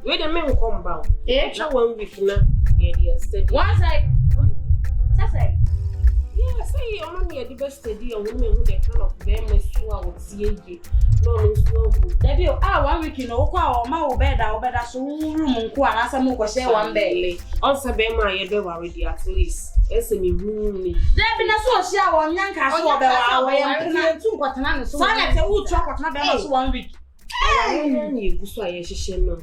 Wait a minute, come back. Extra 1 week now. Yeah, steady. One side. Say. Yeah, say only the best steady on women who they kind of them so would see no slow. Debbie, 1 week in Oka or my bed, so room and answer more share one belly. Also, be my ever already at least. Yes, me room. Debbie, that's what she our young castle about 2 quarter. So I say, who talk about 1 week. You so I shall know.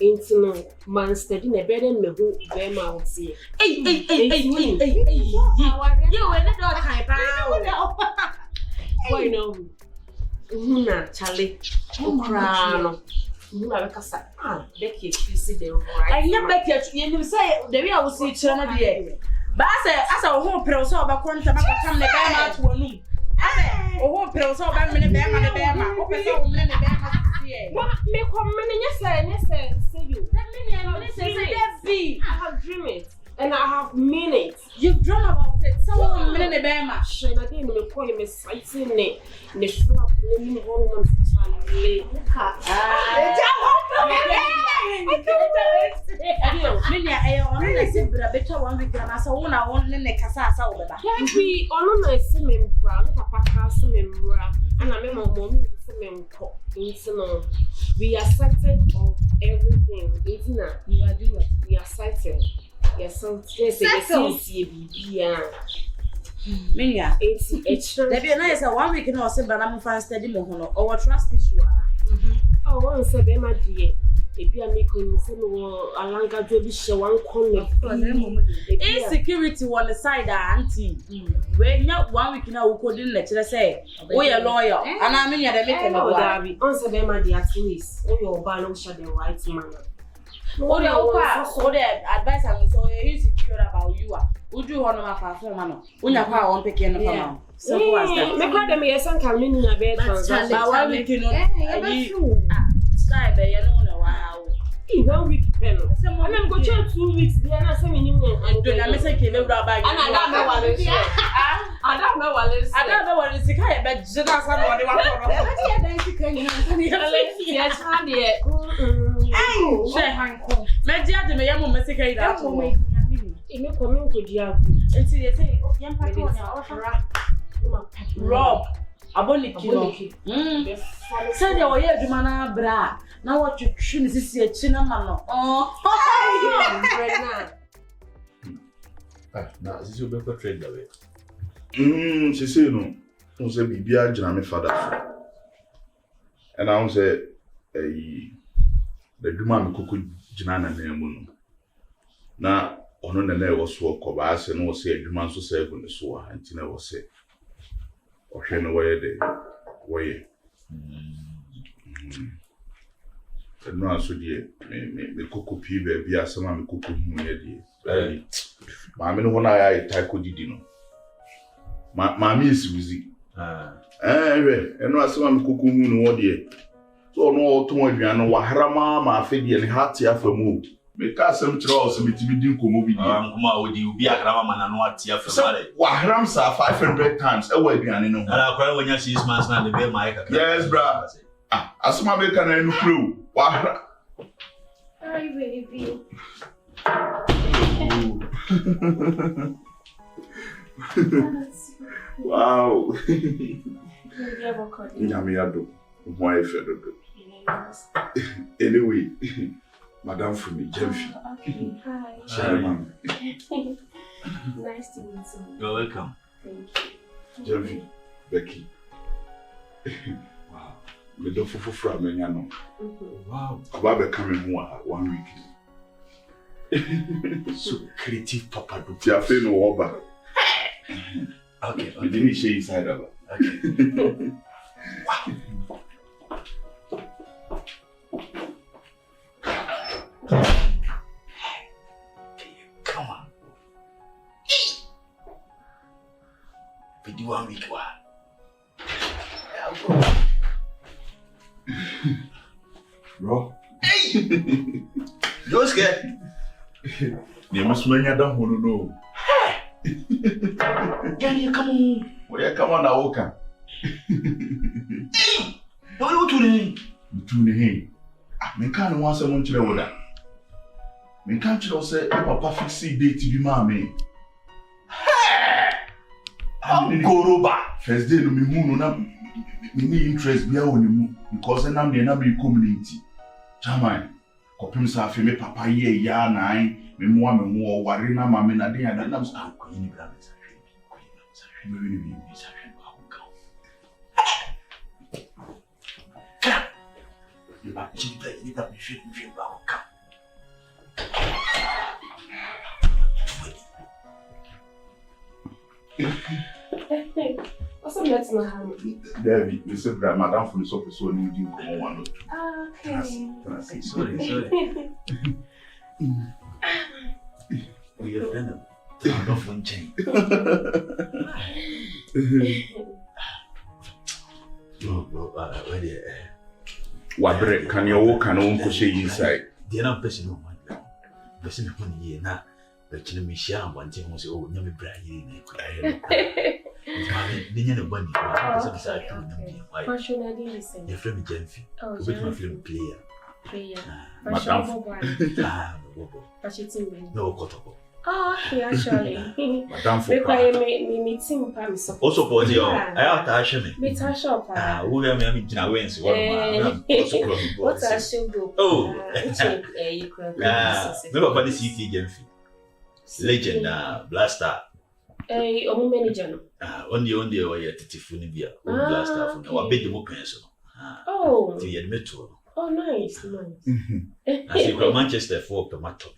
Ain't no man steady na better me who be my out here. Hey. You will not type out. Why no? Charlie. Crown. Becky, you see the right. I never Becky, you say the way I will see children here. But as a whole person about come the Bama to a room. A whole person about me, the Bama, what make 1 minute? Yes, say you. I have dreamed it and I have mean it. You've dreamed about it. Someone in the Bama. Shane, I didn't make point me citing it. The flop, let me hold on. We are excited of everything. We are doing. We are excited. Yes, so Minya, there be a nice 1 week in our Sibana, I'm fine steady Mohono, or trust issue. Oh, one said, my dear, if you are making a langa job, show 1 corner. Insecurity on the side, auntie. When not 1 week now, we couldn't let you say, we are lawyer, and I mean, you're making a Darby. Answer them, my dear, at least, or your balloon shall the right manner. Oh, the advice I was so insecure about you. Would you want to have a form? When your power won't pick in the farm. So, my brother may have some coming in a bed. But 1 week, you know, stay by your own wow. 1 week, and I'm going to 2 weeks. They are not saying you and do not make a bag. And I don't know what it is. I don't know what it is. I don't know what it's a but just somebody want to Media de me yamu mesika ida to me. Ime komi ko dia. Enti ye say yampa ko na ofra. Rob aboni kilo. Say dey oye aduma na bra. Na what you twin sisi echi na ma no. Na sisi obe ko trade that way. Sisi no. On say bibia gina me father so. And I say the duma me kuku gina na nemu no. Na ono na na wo so koba ase no se adwuma so se gu ne so ha nti na wo se o hwe no waye de waye no aso die me kokopi ba bia asema me kokohu ye die ma me no ho na ya taiko didi no ma mi isibuzi we eno asema me kokohu no wo die so no to aduan wa harama ma afedie ne hati afamu me ka asem kire o se metimi din komo bi die nkoma odi obi akrama mana no ati afemare wa haram sa 500 times e wa aduan no ala kwara wonya 6 months na de be mai kaka yes bra asema me ka na enu kuro wa haram Hi baby. Wow. Anyway, Madam from me, Gyamfi. Okay, hi. Chairman. Nice to meet you. You're welcome. Thank you. Gyamfi, Becky. Wow. Me do fufu me nyano. Wow. About coming home 1 week. So creative papa do. Ti afi no oba. Okay. We didn't share inside of it. Okay. Wow. Come on. We do 1 week. Bro. Hey! You're scared? You must make that one no. Johnny, come on. Where come on now, Oka? Hey! Don't you to the to the Me can't want someone to know that. Me can't you say papa fix date to be mommy. I'm go back. First day no me who no na me interest be on you because I am the na be community. Chairman, kopim sa fe me papa ye ya nine me mo ware na mama na dey and am say ko yin bra me sa hwe me really be sa hwe ba ho ka. You ba chi play ni ta me hwe ba ho ka. What's up, let's not have David, you said that madam from the office so need you come on. Okay. Can I say sorry? We are friends. I'm not from chain. No, where the What break can you walk and on push inside? The other person no man. Person no money na. But you me share one thing say oh nyame bra yi na cry. Ninya no money. So decide to nyame why. Passionately listen. Your friend Gyamfi. Oh, which my film player. Madam. Bobo. Passionately. No kotoko. Oh, okay, actually. Madam for Because me team pa me support. Also for you, I have to ask me. Me ta shop. Who am I jina wins what What I should do. Oh. You could. Remember about the CT Gyamfi. Legend Blaster. Omu manager. Only or yet Tiffany beer. Blaster from our bed the pencil. Oh. To admit to. Oh, nice. I say from Manchester for tomato.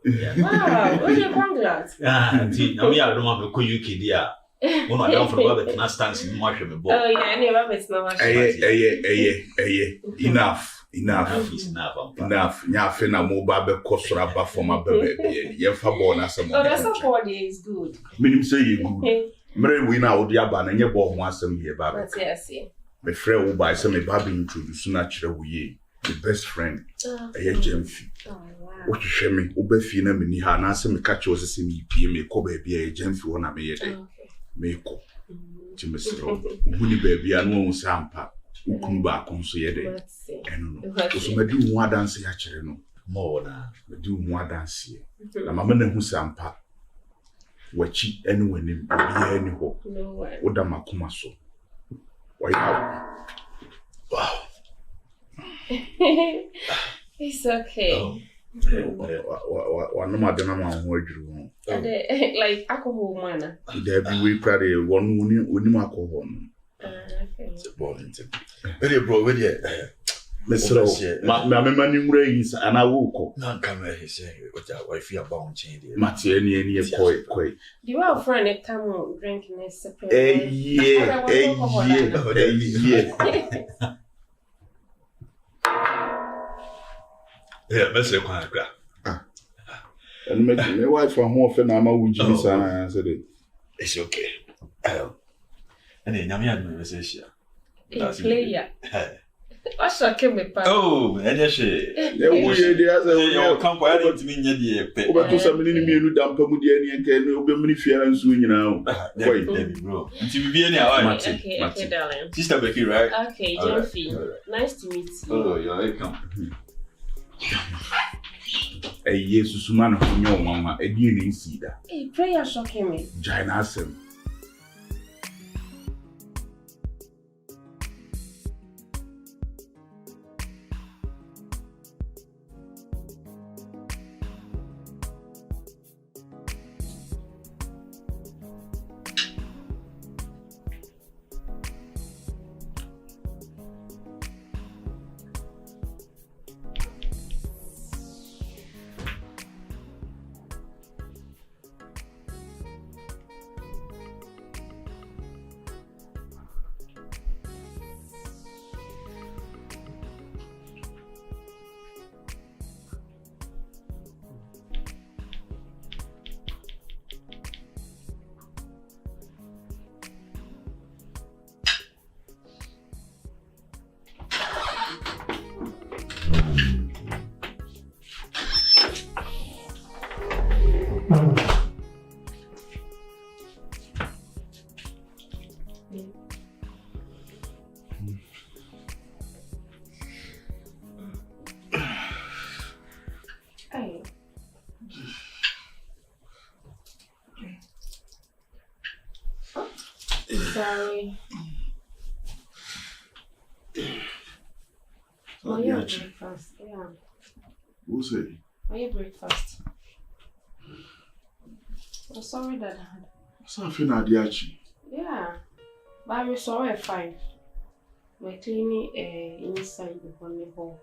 Wow, what you congrats? I don't want to UK dear. When I down from Robert and stands in Marshall. Oh, yeah, I never bet no much. Enough. Enough. Nyafe na mo ba be kosora ba for my baby. Ye fa born as some. Oh, that's support is good. Minim say you good. Mre we na odi aba na nye bo ho asem here ba. That's yes. Me frɛ wo ba say me ba be introduce na kire wo ye. The best friend. Gyamfi. Oh, wow. What you share me? Obe fi na me ni ha na say me catch you say me pie me ko ba bia Gyamfi wona me ye dey. Me ko. Ti me sro. Huni ba bia no say ampa. Ukunu ba kon so ye dey. Eno no. So me di ho adanse ya kire no. More na. Me di ho adanse. Na mama na hu say ampa. Wachi ene wani bia ni ho. No way. Oda makoma so. Wow. It's okay. One no matter na ho adwuru. Like alcohol man. There be we prade one uni alcohol. Okay. It's a ball into. Very bro, where the Mr. Ma mani mure yin sa ana wo ko. Na camera he say what your wife ya bound chain there. Mati any koi. Do you friend that come drinking this separate? Yeah. Yeah, Mr. Kwangra. And my wife from home for na ma wuji sana said it. It's okay. And then nyame adme message ya. Player. What's your me pa? Oh, enya she. Yeah, we dey as you come for anything to me nya dey pe. Oba to some ni mienu dampa mu dey ni enke no obe mini fia nso nyina o. Baby bro. Until we be any hour. Okay, darling. Sister Becky, right? Okay, Gyamfi. Nice to meet you. Oh, you're welcome. Jesus man ho nyo mama e die ni sida. Hey, prayer shocking me. Jaina asem. sorry. Oh, yeah, breakfast. Yeah. Who's it? Oh, yeah, breakfast. I'm sorry, Dad. Something at the archie. Yeah. But I'm sorry at 5. We're cleaning inside the whole.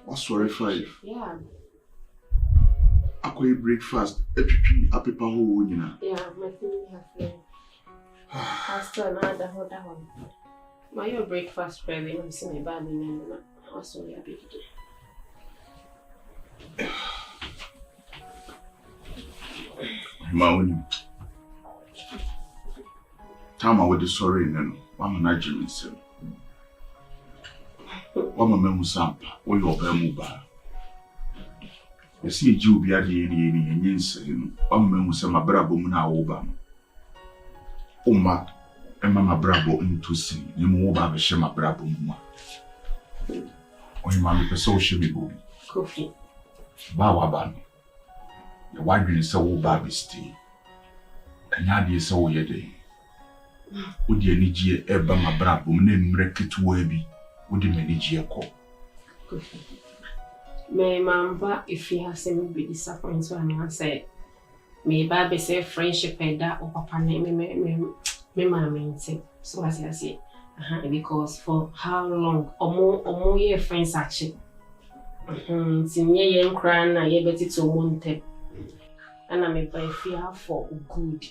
What's sorry 5? Yeah. I call breakfast. A paper hole, you know. Yeah, my family have pasta and that one. My breakfast ready. I'm seeing my baby and I'm also happy today. My own time I was sorry, and I'm not Jimmy. One man who sampa, or your Bermuda. You see, you be at the and yes, one man who said my brabo Muna Obama. Oma, and Mamma Brabo into sea, you move by the Shema Brabo Muma. Or you mammy, so she be good. Coffee. Bawaban. The white is so baby's tea. And Yadi is so ye day. Would you need ye ever my brabo name record to webby? Would you manage your call? My mamba, if he has any be disappointed, and I say, may baby say friendship and that or papa name me mammy. So as I say, because for how long or more year friends actually. Sinye crying, I bet it to wanted. And I'm a fear for good,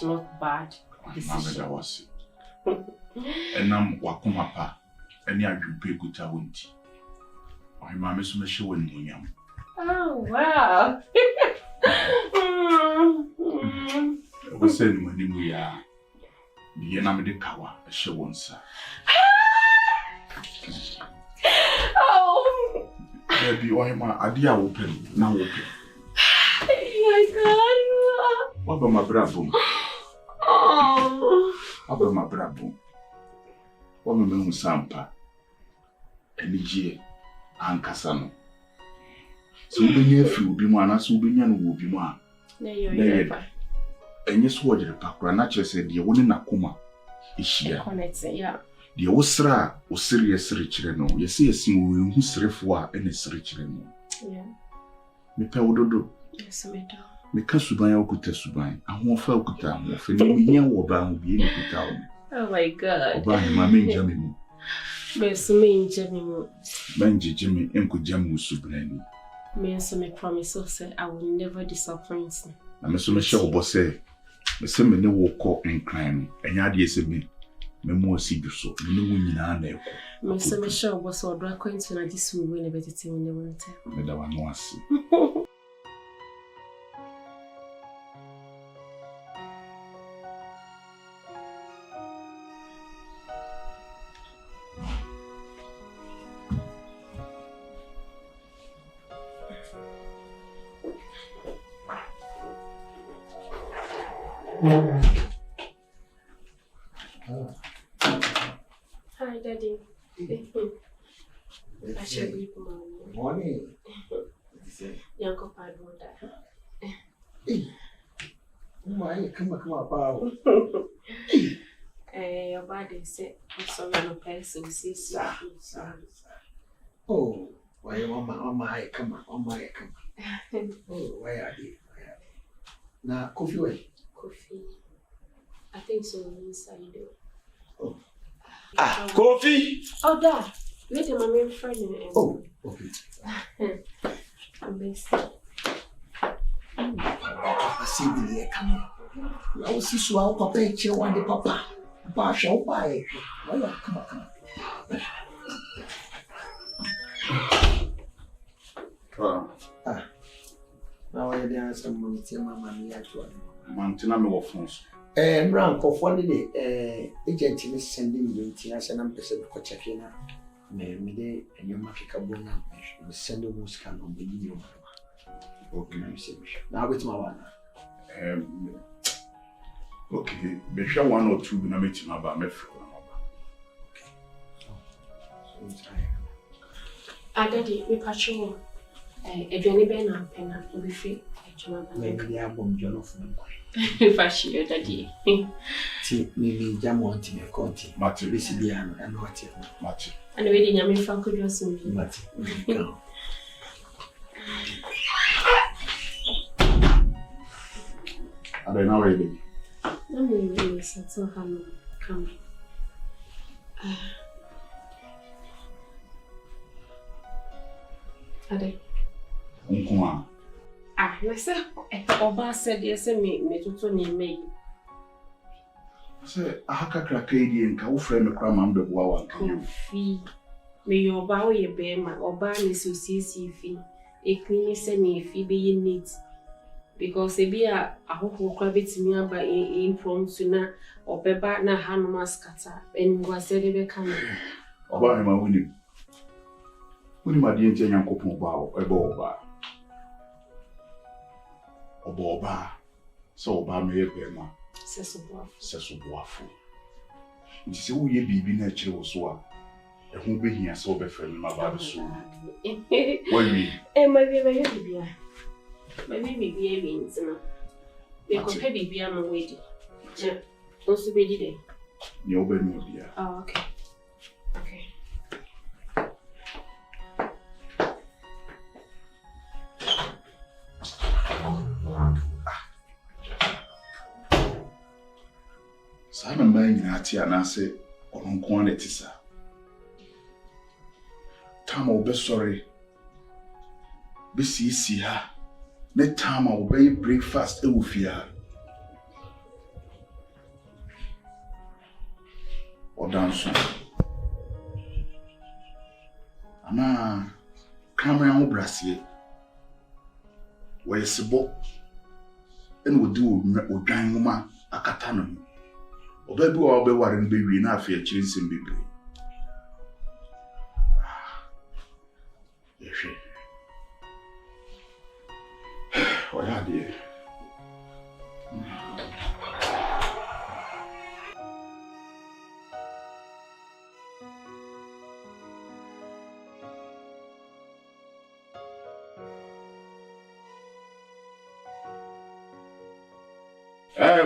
not bad. That was it. And I'm Wakumapa, and I do pay good awunti. My mamma is showing me. Oh, wow. We send money we are. The enemy kawa, a show once. Oh, baby, why my idea open now open? My God. What about my bravo? Oh, what about my bravo? What my man sampa? Any year, and Cassano. So be near few be one, as will be none will be one. there. And yes, what the Pacra naturally said, the one in Akuma is she. Yeah. The Osra was serious rich reno. You see a small who's refoa and is rich reno. Yeah. Me pewdodo. Yes, me do. Me Kasubaya Okuta Subai. I won't fell Kuta, if any young or bound be in Kuta. Oh my God. Obama, my main Jammy. Best me, Jimmy. Benji Jimmy, Uncle Jamu Subrani. Me and some promise say I will never disappoint you. I'm a Michelle Bosse. The same no walk and crime, and Yadi is a me. Me more see you so. Me no win in our neck. Mr. Michelle was all drag going to this will win a better team in the winter. Madame Noisy. Hi, Daddy. I should be Morning. Uncle Padwater. My, come on, Your body said, I'm sorry, no person sees you. Oh, why, my, come on. Oh, why are they? Now, coffee way. Coffee. I think so inside though. Oh. Coffee! Oh, Dad. Wait a moment, friend. Oh, okay. Amazing. I see the year coming. I will see so I'll papa chill one day, papa. Papa shall buy. Oh, come on. Now I dance some money to my mammy actually. Mountain, I'm off phones. Rank of one day, agent is sending me to us and I'm person for checking out. Me, and your market cabona, send a moose can on the new. Okay, now with my one. Okay, be sure 1 or 2 when I meet him about me. Daddy, we patrol. If you're any Ben and Penna, will be free. Maybe I won't jollof. If I share daddy. Ti me jamo anti me konti. Mate. Bisi bia no and what you. Mate. And we didn't have Franco Johnson. Mate. Are they now ready? I'm really so come. Are they? Unkuma. Yes, sir. Oba said yes, me to me. Say, Ahaka Krakadi and Kaufre Macram, the Wawa. Fee. May your bow ye bear my Oba is to see fee. A clean semi fee be in need. Because they be a hope will crab it to me by impromptu na or beba na hanmascata and was said ever coming. Oba him a winning. Winning my dear Jane Copo bow, a boba. Oba, so Oba may bear Sessuafu. It is all ye be natural so. A who be here so be friend my bad soon. What you mean? And my baby. My baby means no. They could have be on my way. Yeah, also be today. You'll be no dear. Oh, okay. Okay. Simon Bang at Yanase on quantity. Time will be sorry. Be see her. Next time I will buy breakfast. It will fear. Or dance. Ana, camera on brassier. Where is the book? And will do with dying woman a katana. Or baby will be worrying baby enough for chasing baby. Yes, she. What are dear?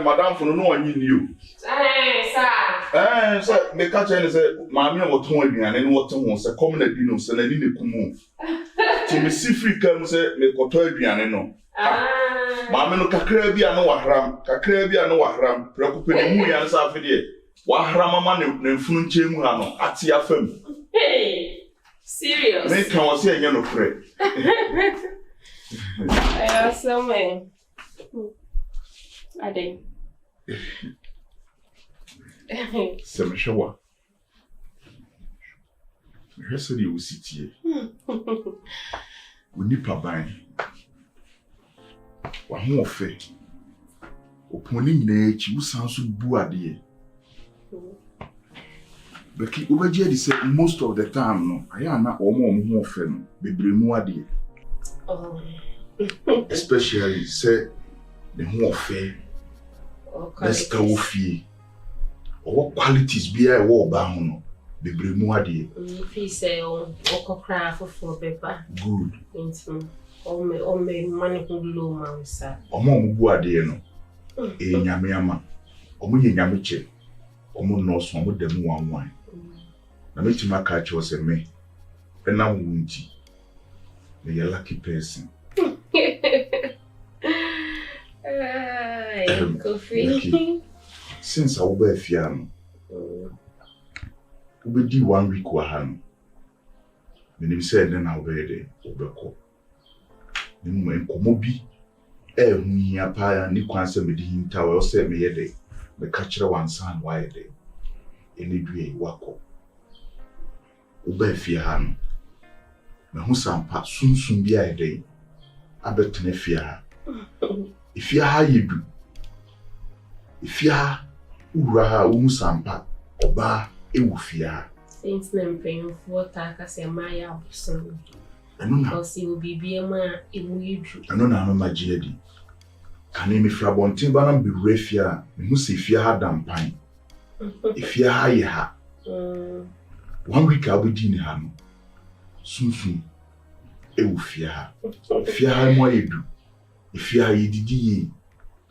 Madam, for no one you. Sir, the catcher is a mammy or Tony and what was a common dinner, selling the Kumu. To me, see free comes a make or toy piano. Mamma no Kakrabia no Wahram, preoccuping me and Safety. Wahramama no Funche Muhano, at your firm. Hey, serious. Make I was saying, you know, pray. I have some way. I think. Semishawa. Yesterday we sit here. We need to buy. Wa ho ofe. Oponi nyina echi usanso bu ade. Becky, obaje dey say most of the time no, aya na omo ho ofe no, bebre mu ade. Oh. Especially say the ho ofe. Let's go fee. Or what qualities be I war bound? The Bremuadi. If he say, oh, cry for paper. Good. Into all me money who low man, sir. Or more Buadiano. A Yamiama. Or me Yamiche. Or more no some with them one wine. Now, Mr. Macatch was a me. And now, won't you? Be a lucky person. Coffee. Since I will be a fiano, we do 1 week or ham. When you said, then I'll be there, Obeko. The moment Komobi, me a pie and you can't send me the tower, send me a day. The catcher one son, why a day. Any day, wako. Ube fiano. My husband soon be a day. I bet to fear. If you are you do, if you are Uraha Umusampa, Oba, Ewufia. Saints name praying for Takas and Maya son. And no, because he will be a man in you. I know now, my jedi. Can name me Frabon Timbanam be refia, who see if you had damn pine. If you are ya, 1 week I'll be dinner ham. Soon, Ewufia. If you are more you do. If you are ye,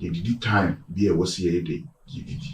yɛdidi time bi a ɛwɔ sɛ yɛyɛ de yɛdidi